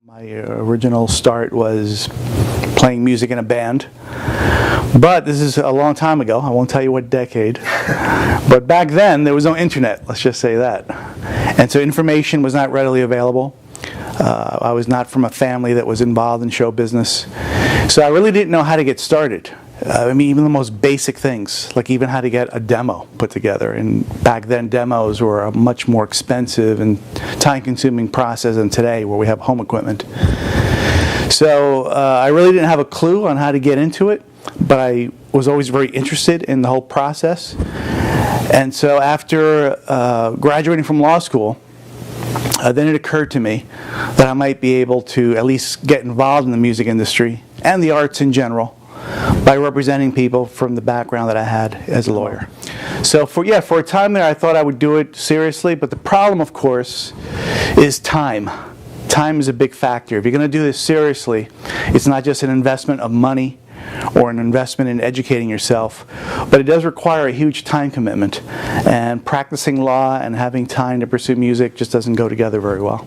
My original start was playing music in a band, but this is a long time ago. I won't tell you what decade. But back then, there was no internet, let's just say that. And so information was not readily available. I was not from a family that was involved in show business. So I really didn't know how to get started. I mean, even the most basic things, like even how to get a demo put together. And back then, demos were a much more expensive and time-consuming process than today, where we have home equipment. So I really didn't have a clue on how to get into it, but I was always very interested in the whole process. And so after graduating from law school, then it occurred to me that I might be able to at least get involved in the music industry and the arts in general by representing people from the background that I had as a lawyer. So for a time there, I thought I would do it seriously, but the problem, of course, is time. Time is a big factor. If you're going to do this seriously, it's not just an investment of money or an investment in educating yourself, but it does require a huge time commitment. And practicing law and having time to pursue music just doesn't go together very well.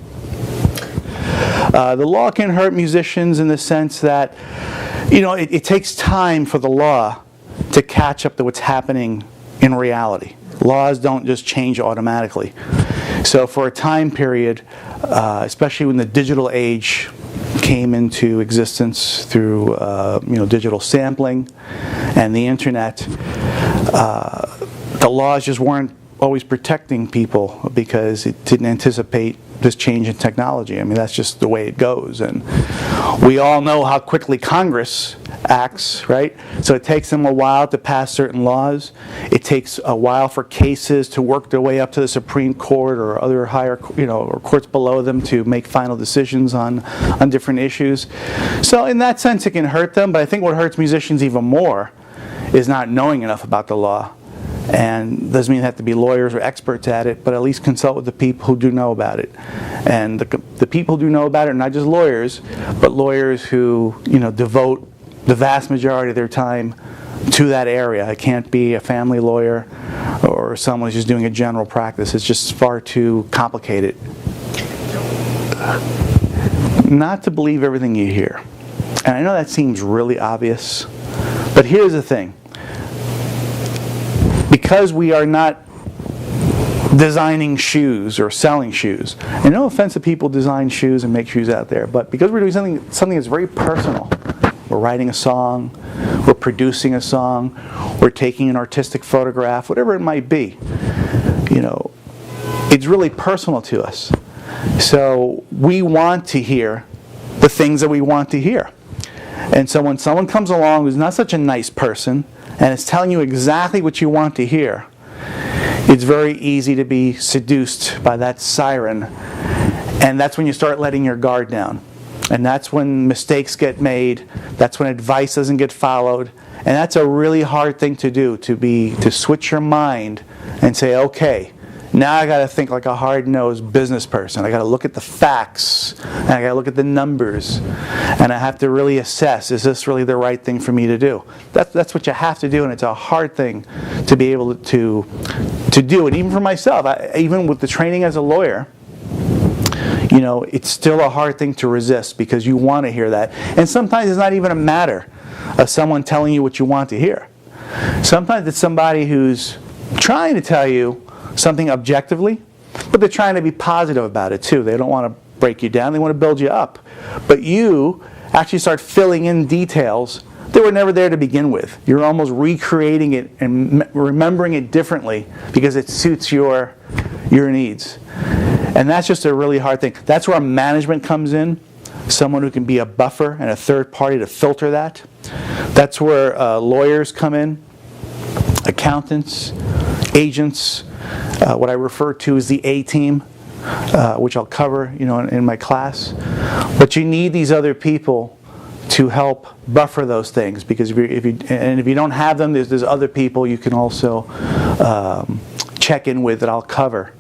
The law can hurt musicians in the sense that, it takes time for the law to catch up to what's happening in reality. Laws don't just change automatically. So for a time period, especially when the digital age came into existence through digital sampling and the internet, the laws just weren't always protecting people because it didn't anticipate this change in technology. I mean, that's just the way it goes. And we all know how quickly Congress acts, right? So it takes them a while to pass certain laws. It takes a while for cases to work their way up to the Supreme Court or other higher, or courts below them to make final decisions on different issues. So in that sense, it can hurt them. But I think what hurts musicians even more is not knowing enough about the law. And doesn't mean they have to be lawyers or experts at it, but at least consult with the people who do know about it. And the people who do know about it are not just lawyers, but lawyers who devote the vast majority of their time to that area. It can't be a family lawyer or someone who's just doing a general practice. It's just far too complicated. Not to believe everything you hear. And I know that seems really obvious, but here's the thing. Because we are not designing shoes or selling shoes, and no offense to people who design shoes and make shoes out there, but because we're doing something that's very personal, we're writing a song, we're producing a song, we're taking an artistic photograph, whatever it might be, it's really personal to us. So we want to hear the things that we want to hear. And so when someone comes along who's not such a nice person and is telling you exactly what you want to hear, it's very easy to be seduced by that siren. And that's when you start letting your guard down. And that's when mistakes get made. That's when advice doesn't get followed. And that's a really hard thing to do, to switch your mind and say, okay, now I got to think like a hard-nosed business person. I got to look at the facts, and I got to look at the numbers, and I have to really assess, is this really the right thing for me to do? That's what you have to do, and it's a hard thing to be able to do. And even for myself, even with the training as a lawyer, it's still a hard thing to resist because you want to hear that. And sometimes it's not even a matter of someone telling you what you want to hear. Sometimes it's somebody who's trying to tell you something objectively, but they're trying to be positive about it too. They don't want to break you down, they want to build you up. But you actually start filling in details that were never there to begin with. You're almost recreating it and remembering it differently because it suits your needs. And that's just a really hard thing. That's where management comes in, someone who can be a buffer and a third party to filter that. That's where lawyers come in, accountants, agents, what I refer to as the A-team, which I'll cover, in my class. But you need these other people to help buffer those things, because if you don't have them, there's other people you can also check in with that I'll cover